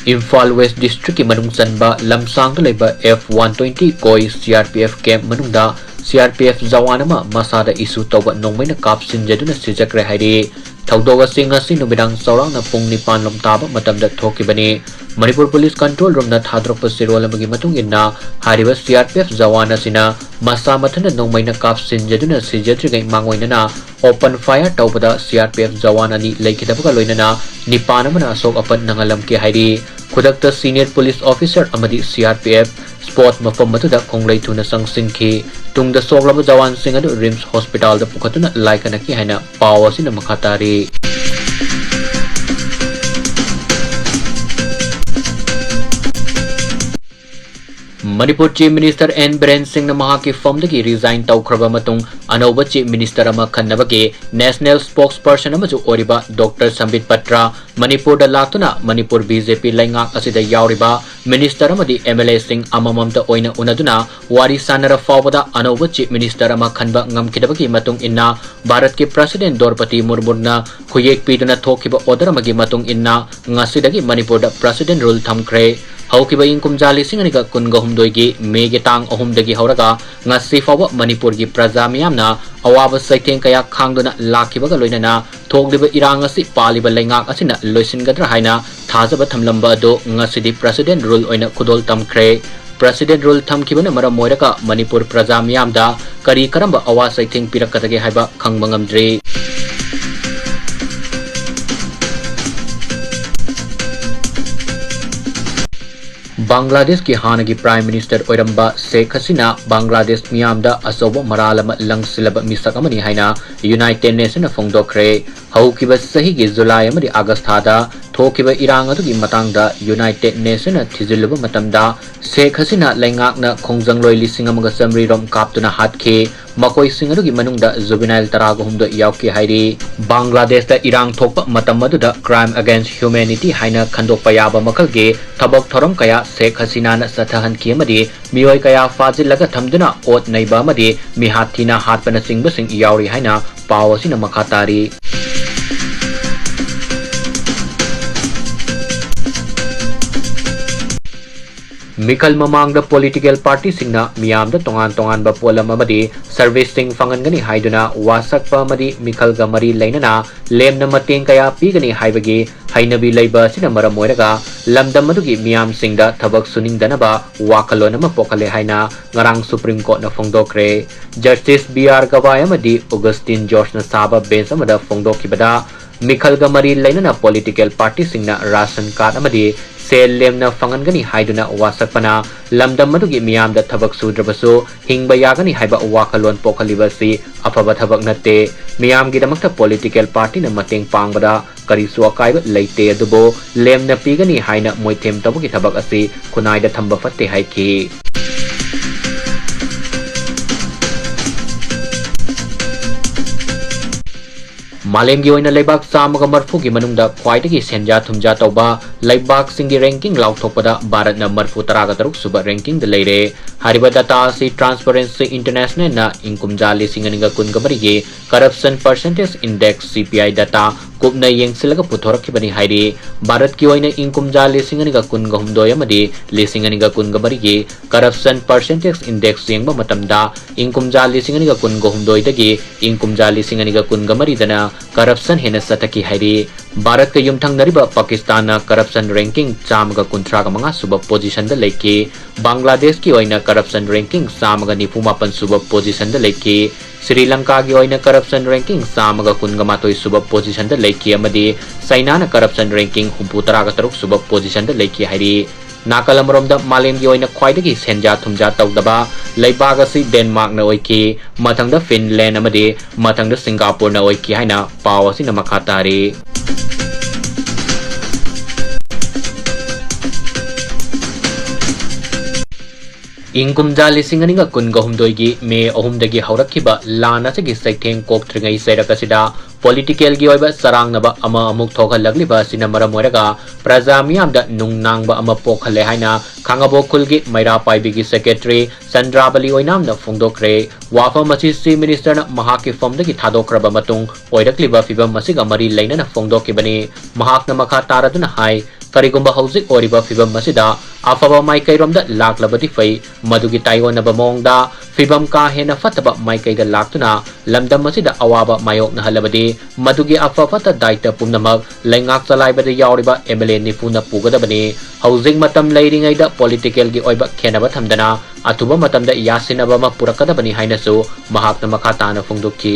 Imphal West District ki manung sanba lamsang da leba F120 koi CRPF camp manungda CRPF Jawan ama Masa da isu tawba Nongmei na Kapsinduna Sijakhre hairi thaudoga singa si numidang saurang na pung nipan lom taba matam da thokibani Manipur Police Control Room na thadrokpa sirol amagi matung inna hariba CRPF Jawan asina Masa mathana Nongmei na Kapsinduna Sijakhre gai mangoina na open fire tawbada CRPF Jawan ani Leikhidre ka loinana nipan amana Asok Apan nangalam ki hairi Khudakta Senior Police Officer amadi CRPF spot mafam matuda konglai thuna sangsinki Tungda soglaba Jawans sing adu Rims Hospital da pukatuna laikana ki haina paw asina makhatari Manipur Chief Minister N. Biren Singh na mahaki firm dagi resign tawkhraba matung anauba Chief Minister ama khannabagi National Spokesperson amaju oriba Dr. Sambit Patra Manipur da latuna Manipur BJP laingak asida yauriba Minister amadi MLA Singh amamamta oina unaduna wari sanara fawbada anauba Chief Minister ama khanba ngamkidabagi matung inna Bharat ki President Draupadi Murmuna khuyek piduna thokiba order amagi matung inna ngasidagi Manipur da President rule thamkhre Haukiba ingkum jali singanika kunga humdoigi mege tang ahumdagi hauraga ngasi fawa Manipur gi praja miyamna awaba saiteng kaya khangduna lakibaga loinana thogliba irang asi paliba laingak asina loisingadra haina thajaba thamlamba ado ngasidi President rule oina khudol tamkhre President rule thamkibana maram moiraka Manipur praja miyamda kari karamba awa saiteng pirakadage haiba khangba ngamdre Bangladesh ki hanagi Prime Minister oiramba Sheikh Hasina Bangladesh miyamda asoba maralama langsilaba misak amani haina United Nations phongdokre haukiba sahi gi July amadi August thada thokiba irang adugi matangda United Nations thizilba matamda Sheikh Hasina laingakna khongjang loi lising amaga samri rom kaptuna hatke makoi singadugi manungda juvenile taraga humdo yauki hairi Bangladesh da irang thokpa matam aduda crime against humanity haina khandokpa yaba makalge thabak thoram kaya Sheikh Hasina na sathahan ki amadi miyoi kaya fajilaga thamduna ot naiba amadi mihathina hatpana singba sing yauri haina pawasina makhatari Mikal mamangda political party singna miyamda tongan ba polam amadi servicing fangangani haiduna wasakpa amadi Mikal gamari lainana lemna mateng kaya pigani haibagi hainabi laiba sina maram oiraga lamdam adugi miyam singda thabak suningdanaba wakalon ama pokale haina ngarang Supreme Court na phongdokre Justice BR Gawai amadi Augustine George na saba bench amada phongdokibada Mikal gamari lainana political party singna ration card amadi sel lemna fangangani haiduna wasakpana lamdam madugi miyamda thabak sudrabasu hingba yagani haiba wakalon pokalibasi afaba thabak natte miyamgi damakta political party na mateng pangbada karisu akaiba leite adubo lemna pigani haina moithem tabugi thabak asi kunaida thamba fatte haiki Malemgi oina leibak samaga marfugi manungda khwaidagi senja thumja tawba leibak singi ranking lauthokpada Bharat na marfu taraga taruk suba ranking de leire hariba data si Transparency International na ingkumjali singaniga kungamari corruption percentage index CPI data kupna yengsilaga puthorakibani hairi Bharat ki oina ingkumjali singaniga kunga humdoi amadi lisinganiga kungamari corruption percentage index yengba matamda ingkumjali singaniga kunga humdoi dagi ingkumjali singaniga kungamari dana corruption hena sataki hairi Bharat ka yumthang nariba Pakistan na corruption ranking chamaga kuntraga manga suba position da leki Bangladesh ki oina corruption ranking samaga nipumapan suba position da leki Sri Lanka ki oina corruption ranking samaga kungamatoi suba position da leki amadi China na corruption ranking humputaraga taruk suba position da leki hairi Nakalamromda Malemgi oina khwaidagi senja thumja tawdaba leibag asi Denmark na oiki mathangda Finland amadi mathangda Singapore na oiki haina paw asina makhatari Ingkumjali singaniga kunga humdoigi me ahumdagi haurakhiba lana segi saitheng kokthringai sairakasida political gi oiba sarangnaba ama amuk thokhalagliba sina maram oiraga praja miyamda nungnangba ama pokhale haina khangabo khulgi maira paibigi secretary Sandrabali oinamna phongdokre wafa machi si minister na mahaki famdagi thadokraba matung oirakliba fibam masiga mari lainana phongdokibani mahakna makha taraduna hai ꯀꯔꯤꯒꯨꯝꯕ ꯍꯧꯖꯤꯛ ꯑꯣꯏꯔꯤꯕ ꯐꯤꯚꯝ ꯑꯁꯤꯗ ꯑꯐꯕ ꯃꯥꯏꯀꯩꯔꯣꯝꯗ ꯂꯥꯛꯂꯕꯗꯤ ꯐꯩ ꯃꯗꯨꯒꯤ ꯇꯥꯏꯑꯣꯟꯅꯕ ꯃꯑꯣꯡꯗ ꯐꯤꯚꯝ ꯀꯥ ꯍꯦꯟꯅ ꯐꯠꯇꯕ ꯃꯥꯏꯀꯩꯗ ꯂꯥꯛꯇꯨꯅ ꯂꯝꯗꯝ ꯑꯁꯤꯗ ꯑꯋꯥꯕ ꯃꯥꯌꯣꯛꯅꯍꯜꯂꯕꯗꯤ ꯃꯗꯨꯒꯤ ꯑꯐ ꯐꯠꯇ ꯗꯥꯏꯇ ꯄꯨꯝꯅꯃꯛ ꯂꯩꯉꯥꯛ ꯆꯂꯥꯏꯕꯗ ꯌꯥꯎꯔꯤꯕ MLA ꯅꯤꯐꯨꯅ ꯄꯨꯒꯗꯕꯅꯤ ꯍꯧꯖꯤꯛ ꯃꯇꯝ ꯂꯩꯔꯤꯉꯩꯗ ꯄꯣꯂꯤꯇꯤꯀꯦꯜꯒꯤ ꯑꯣꯏꯕ ꯈꯦꯟꯅꯕ ꯊꯝꯗꯅ ꯑꯊꯨꯕ ꯃꯇꯝꯗ ꯌꯥꯁꯤꯟꯅꯕ ꯑꯃ ꯄꯨꯔꯛꯀꯗꯕꯅꯤ ꯍꯥꯏꯅꯁꯨ ꯃꯍꯥꯛꯅ ꯃꯈꯥ ꯇꯥꯅ ꯐꯣꯡꯗꯣꯛꯈꯤ